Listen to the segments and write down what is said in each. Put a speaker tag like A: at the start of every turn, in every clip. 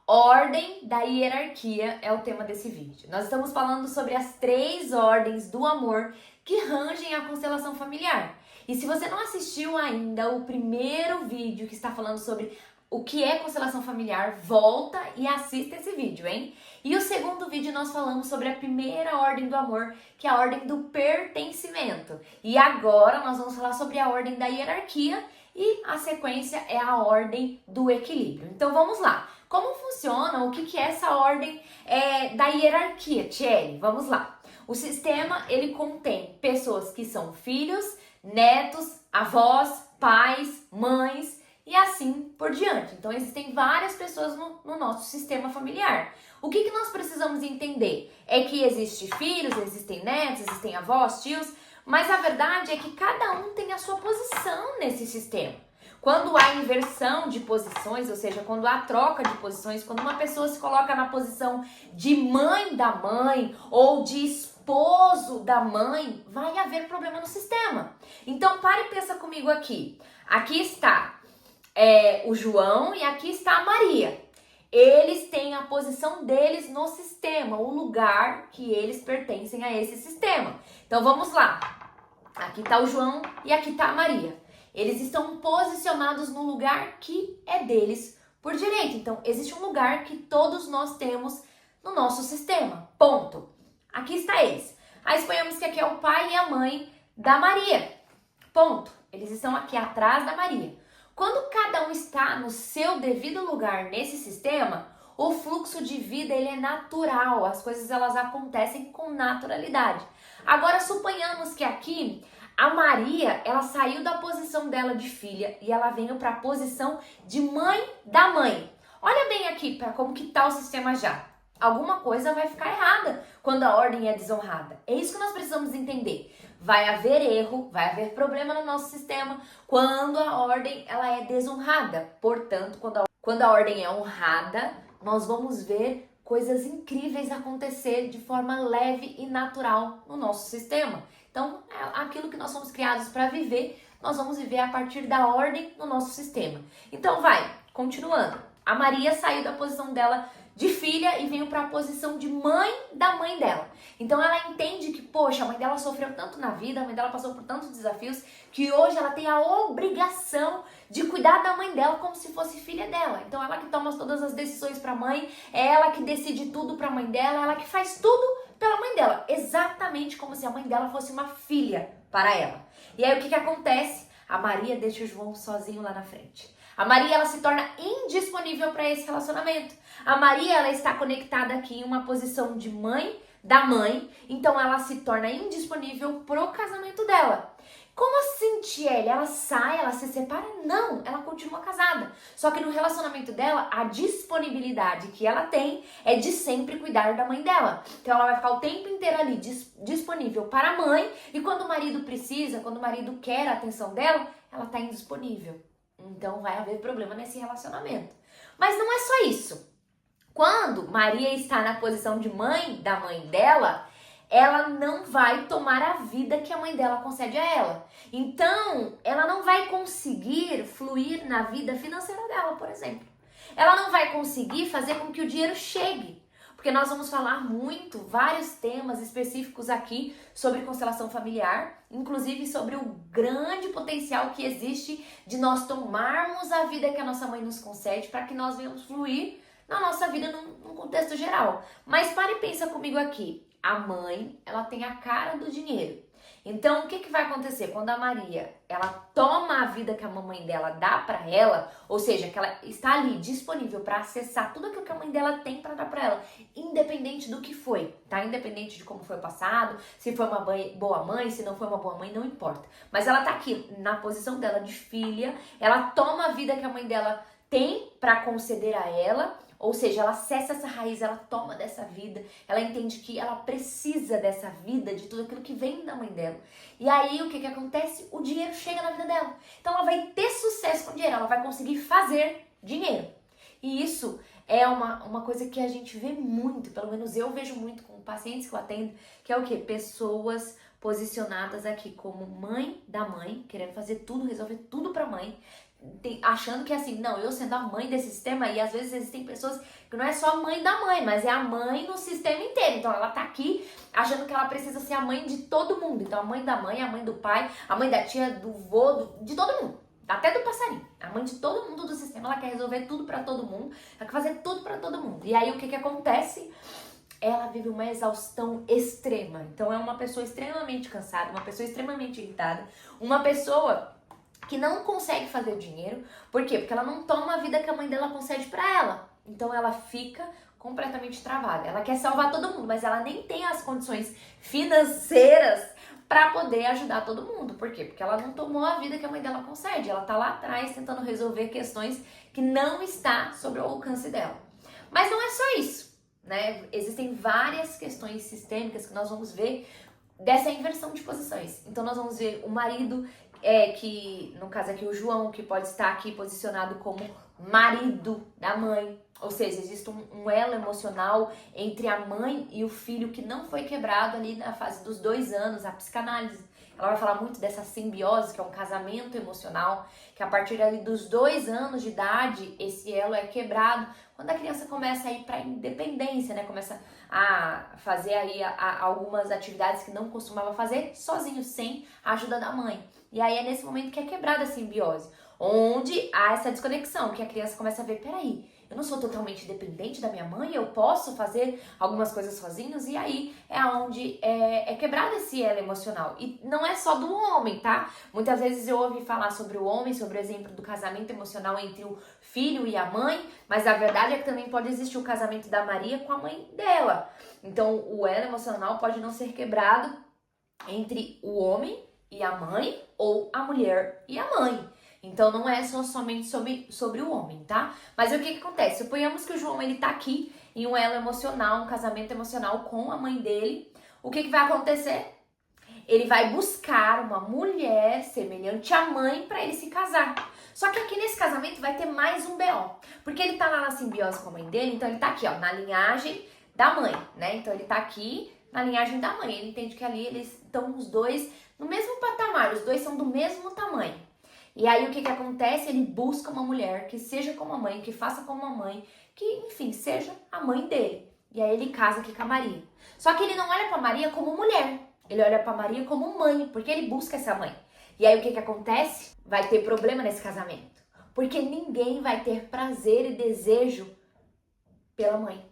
A: Ordem da hierarquia é o tema desse vídeo. Nós estamos falando sobre as 3 ordens do amor que rangem a constelação familiar. E se você não assistiu ainda o primeiro vídeo que está falando sobre o que é constelação familiar, volta e assista esse vídeo, hein? E o segundo vídeo nós falamos sobre a primeira ordem do amor, que é a ordem do pertencimento. E agora nós vamos falar sobre a ordem da hierarquia e a sequência é a ordem do equilíbrio. Então vamos lá. Como funciona? O que é essa ordem da hierarquia, Thierry? Vamos lá. O sistema, ele contém pessoas que são filhos, netos, avós, pais, mães e assim por diante. Então existem várias pessoas no nosso sistema familiar. O que nós precisamos entender? É que existem filhos, existem netos, existem avós, tios, mas a verdade é que cada um tem a sua posição nesse sistema. Quando há inversão de posições, ou seja, quando há troca de posições, quando uma pessoa se coloca na posição de mãe da mãe ou de esposo da mãe, vai haver problema no sistema. Então, pare e pensa comigo aqui. Aqui está o João e aqui está a Maria. Eles têm a posição deles no sistema, o lugar que eles pertencem a esse sistema. Então, vamos lá. Aqui está o João e aqui está a Maria. Eles estão posicionados no lugar que é deles por direito. Então, existe um lugar que todos nós temos no nosso sistema. Ponto. Aqui está eles. Aí suponhamos que aqui é o pai e a mãe da Maria. Ponto. Eles estão aqui atrás da Maria. Quando cada um está no seu devido lugar nesse sistema, o fluxo de vida ele é natural. As coisas elas acontecem com naturalidade. Agora, suponhamos que aqui a Maria, ela saiu da posição dela de filha e ela veio para a posição de mãe da mãe. Olha bem aqui para como que tá o sistema já. Alguma coisa vai ficar errada quando a ordem é desonrada. É isso que nós precisamos entender. Vai haver erro, vai haver problema no nosso sistema quando a ordem ela é desonrada. Portanto, quando a ordem é honrada, nós vamos ver coisas incríveis acontecer de forma leve e natural no nosso sistema. Então, aquilo que nós somos criados para viver, nós vamos viver a partir da ordem no nosso sistema. Então, continuando. A Maria saiu da posição dela de filha e veio para a posição de mãe da mãe dela. Então, ela entende que, poxa, a mãe dela sofreu tanto na vida, a mãe dela passou por tantos desafios, que hoje ela tem a obrigação de cuidar da mãe dela como se fosse filha dela. Então, ela que toma todas as decisões para a mãe, é ela que decide tudo para a mãe dela, ela que faz tudo pela mãe dela, exatamente como se a mãe dela fosse uma filha para ela. E aí o que acontece? A Maria deixa o João sozinho lá na frente. A Maria ela se torna indisponível para esse relacionamento. A Maria ela está conectada aqui em uma posição de mãe da mãe, então ela se torna indisponível pro casamento dela. Como assim, Thierry? Ela sai, ela se separa? Não, ela continua casada. Só que no relacionamento dela, a disponibilidade que ela tem é de sempre cuidar da mãe dela. Então ela vai ficar o tempo inteiro ali disponível para a mãe e quando o marido precisa, quando o marido quer a atenção dela, ela está indisponível. Então vai haver problema nesse relacionamento. Mas não é só isso. Quando Maria está na posição de mãe da mãe dela, ela não vai tomar a vida que a mãe dela concede a ela. Então, ela não vai conseguir fluir na vida financeira dela, por exemplo. Ela não vai conseguir fazer com que o dinheiro chegue. Porque nós vamos falar vários temas específicos aqui sobre constelação familiar, inclusive sobre o grande potencial que existe de nós tomarmos a vida que a nossa mãe nos concede para que nós venhamos fluir na nossa vida num contexto geral. Mas pare e pensa comigo aqui. A mãe, ela tem a cara do dinheiro. Então, o que vai acontecer? Quando a Maria, ela toma a vida que a mamãe dela dá para ela, ou seja, que ela está ali disponível para acessar tudo aquilo que a mãe dela tem para dar para ela, independente do que foi, tá? Independente de como foi o passado, se foi uma boa mãe, se não foi uma boa mãe, não importa. Mas ela tá aqui na posição dela de filha, ela toma a vida que a mãe dela tem para conceder a ela. Ou seja, ela acessa essa raiz, ela toma dessa vida, ela entende que ela precisa dessa vida, de tudo aquilo que vem da mãe dela. E aí, o que acontece? O dinheiro chega na vida dela. Então, ela vai ter sucesso com o dinheiro, ela vai conseguir fazer dinheiro. E isso é uma coisa que a gente vê muito, pelo menos eu vejo muito com pacientes que eu atendo, que é o quê? Pessoas posicionadas aqui como mãe da mãe, querendo fazer tudo, resolver tudo pra mãe, achando que assim, não, eu sendo a mãe desse sistema, e às vezes existem pessoas que não é só a mãe da mãe, mas é a mãe no sistema inteiro. Então ela tá aqui achando que ela precisa ser a mãe de todo mundo. Então a mãe da mãe, a mãe do pai, a mãe da tia, do vô, de todo mundo. Até do passarinho. A mãe de todo mundo do sistema, ela quer resolver tudo pra todo mundo, ela quer fazer tudo pra todo mundo. E aí o que acontece? Ela vive uma exaustão extrema. Então é uma pessoa extremamente cansada, uma pessoa extremamente irritada, uma pessoa que não consegue fazer dinheiro. Por quê? Porque ela não toma a vida que a mãe dela concede pra ela. Então ela fica completamente travada. Ela quer salvar todo mundo, mas ela nem tem as condições financeiras para poder ajudar todo mundo. Por quê? Porque ela não tomou a vida que a mãe dela concede. Ela tá lá atrás tentando resolver questões que não está sobre o alcance dela. Mas não é só isso, né? Existem várias questões sistêmicas que nós vamos ver dessa inversão de posições. Então nós vamos ver o marido, que no caso aqui o João, que pode estar aqui posicionado como marido da mãe. Ou seja, existe um elo emocional entre a mãe e o filho que não foi quebrado ali na fase dos 2 anos. A psicanálise, ela vai falar muito dessa simbiose, que é um casamento emocional, que a partir ali dos 2 anos de idade, esse elo é quebrado, quando a criança começa a ir para a independência, né? Começa a fazer aí algumas atividades que não costumava fazer sozinho, sem a ajuda da mãe. E aí é nesse momento que é quebrada a simbiose, onde há essa desconexão, que a criança começa a ver, peraí, eu não sou totalmente dependente da minha mãe, eu posso fazer algumas coisas sozinhos, e aí é onde é quebrado esse elo emocional. E não é só do homem, tá? Muitas vezes eu ouvi falar sobre o homem, sobre o exemplo do casamento emocional entre o filho e a mãe, mas a verdade é que também pode existir o casamento da Maria com a mãe dela. Então o elo emocional pode não ser quebrado entre o homem e a mãe, ou a mulher e a mãe. Então não é só somente sobre o homem, tá? Mas o que acontece? Suponhamos que o João, ele tá aqui em um elo emocional, um casamento emocional com a mãe dele. O que vai acontecer? Ele vai buscar uma mulher semelhante à mãe para ele se casar. Só que aqui nesse casamento vai ter mais um BO. Porque ele tá lá na simbiose com a mãe dele, então ele tá aqui, ó, na linhagem da mãe, né? Então ele tá aqui na linhagem da mãe. Ele entende que ali eles estão os dois no mesmo patamar, os dois são do mesmo tamanho. E aí o que acontece? Ele busca uma mulher que seja como a mãe, que faça como a mãe, que enfim, seja a mãe dele. E aí ele casa aqui com a Maria. Só que ele não olha pra Maria como mulher, ele olha pra Maria como mãe, porque ele busca essa mãe. E aí o que acontece? Vai ter problema nesse casamento, porque ninguém vai ter prazer e desejo pela mãe.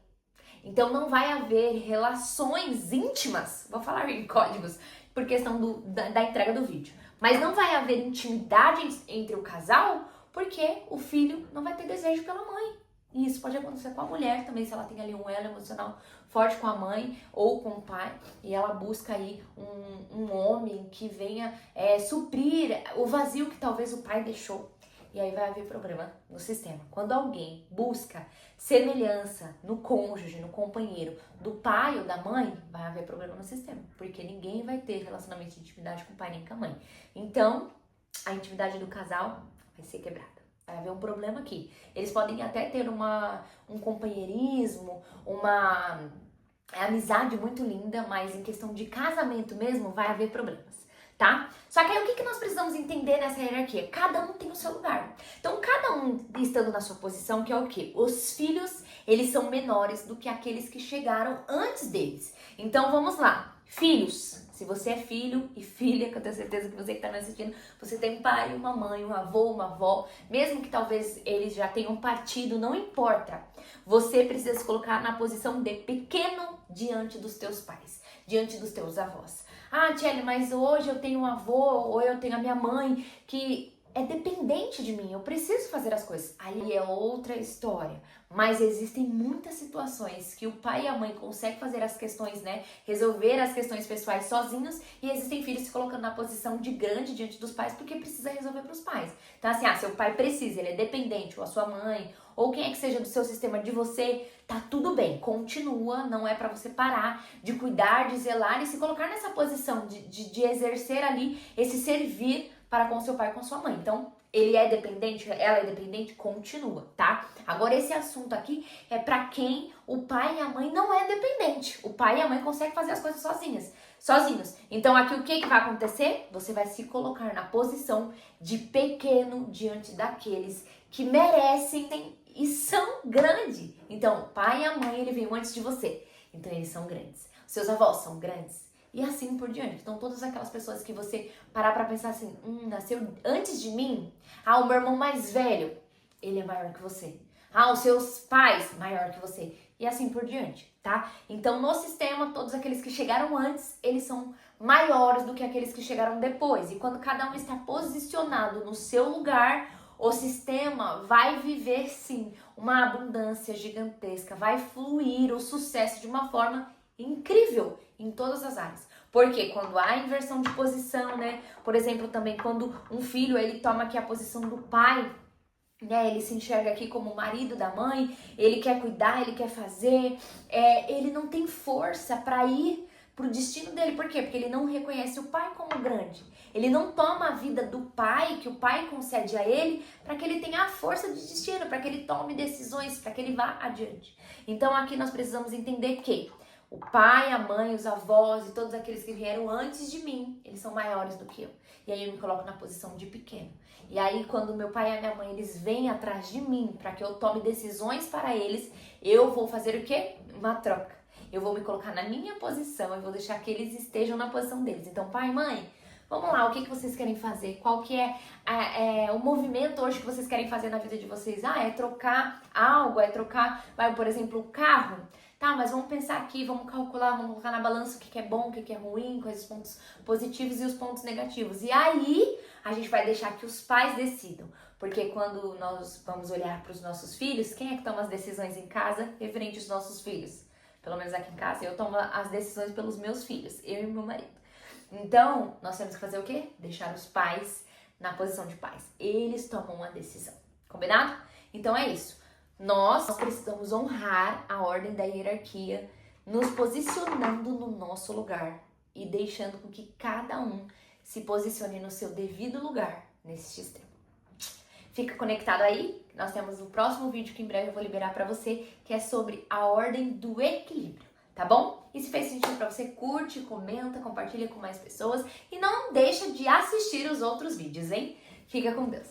A: Então não vai haver relações íntimas, vou falar em códigos por questão da entrega do vídeo. Mas não vai haver intimidade entre o casal porque o filho não vai ter desejo pela mãe. E isso pode acontecer com a mulher também, se ela tem ali um elo emocional forte com a mãe ou com o pai. E ela busca aí um homem que venha suprir o vazio que talvez o pai deixou. E aí vai haver problema no sistema. Quando alguém busca semelhança no cônjuge, no companheiro, do pai ou da mãe, vai haver problema no sistema. Porque ninguém vai ter relacionamento de intimidade com o pai nem com a mãe. Então, a intimidade do casal vai ser quebrada. Vai haver um problema aqui. Eles podem até ter um companheirismo, uma amizade muito linda, mas em questão de casamento mesmo, vai haver problemas. Tá? Só que aí o que nós precisamos entender nessa hierarquia? Cada um tem o seu lugar. Então, cada um estando na sua posição, que é o quê? Os filhos, eles são menores do que aqueles que chegaram antes deles. Então, vamos lá. Filhos, se você é filho e filha, que eu tenho certeza que você que está me assistindo, você tem um pai, uma mãe, um avô, uma avó, mesmo que talvez eles já tenham partido, não importa. Você precisa se colocar na posição de pequeno diante dos teus pais, diante dos teus avós. Ah, Tchelle, mas hoje eu tenho um avô ou eu tenho a minha mãe que é dependente de mim, eu preciso fazer as coisas. Aí é outra história. Mas existem muitas situações que o pai e a mãe conseguem fazer as questões, né? Resolver as questões pessoais sozinhos, e existem filhos se colocando na posição de grande diante dos pais porque precisa resolver para os pais. Então assim, seu pai precisa, ele é dependente, ou a sua mãe, ou quem é que seja do seu sistema de você, tá tudo bem, continua, não é para você parar de cuidar, de zelar e se colocar nessa posição de exercer ali esse servir para com seu pai e com sua mãe. Então, ele é dependente, ela é dependente, continua, tá? Agora esse assunto aqui é pra quem o pai e a mãe não é dependente. O pai e a mãe conseguem fazer as coisas sozinhos. Então aqui o que vai acontecer? Você vai se colocar na posição de pequeno diante daqueles que merecem e são grandes. Então, o pai e a mãe, ele veio antes de você. Então eles são grandes. Seus avós são grandes. E assim por diante. Então, todas aquelas pessoas que você parar pra pensar assim, nasceu antes de mim. Ah, o meu irmão mais velho, ele é maior que você. Ah, os seus pais, maior que você. E assim por diante, tá? Então, no sistema, todos aqueles que chegaram antes, eles são maiores do que aqueles que chegaram depois. E quando cada um está posicionado no seu lugar, o sistema vai viver, sim, uma abundância gigantesca. Vai fluir o sucesso de uma forma incrível em todas as áreas. Porque quando há inversão de posição, né? Por exemplo, também quando um filho, ele toma aqui a posição do pai, né? Ele se enxerga aqui como o marido da mãe, ele quer cuidar, ele quer fazer, ele não tem força para ir pro destino dele. Por quê? Porque ele não reconhece o pai como grande. Ele não toma a vida do pai, que o pai concede a ele, para que ele tenha a força de destino, para que ele tome decisões, para que ele vá adiante. Então aqui nós precisamos entender que o pai, a mãe, os avós e todos aqueles que vieram antes de mim, eles são maiores do que eu. E aí eu me coloco na posição de pequeno. E aí quando meu pai e a minha mãe, eles vêm atrás de mim para que eu tome decisões para eles, eu vou fazer o quê? Uma troca. Eu vou me colocar na minha posição, eu vou deixar que eles estejam na posição deles. Então, pai, mãe, vamos lá, o que vocês querem fazer? Qual que é o movimento hoje que vocês querem fazer na vida de vocês? Ah, é trocar algo, é trocar, por exemplo, o carro. Tá, mas vamos pensar aqui, vamos calcular, vamos colocar na balança o que é bom, o que é ruim, quais os pontos positivos e os pontos negativos. E aí, a gente vai deixar que os pais decidam. Porque quando nós vamos olhar para os nossos filhos, quem é que toma as decisões em casa referente aos nossos filhos? Pelo menos aqui em casa, eu tomo as decisões pelos meus filhos, eu e meu marido. Então, nós temos que fazer o quê? Deixar os pais na posição de pais. Eles tomam a decisão. Combinado? Então é isso. Nós precisamos honrar a ordem da hierarquia, nos posicionando no nosso lugar e deixando com que cada um se posicione no seu devido lugar nesse sistema. Fica conectado aí, nós temos o próximo vídeo que em breve eu vou liberar pra você, que é sobre a ordem do equilíbrio, tá bom? E se fez sentido pra você, curte, comenta, compartilha com mais pessoas e não deixa de assistir os outros vídeos, hein? Fica com Deus!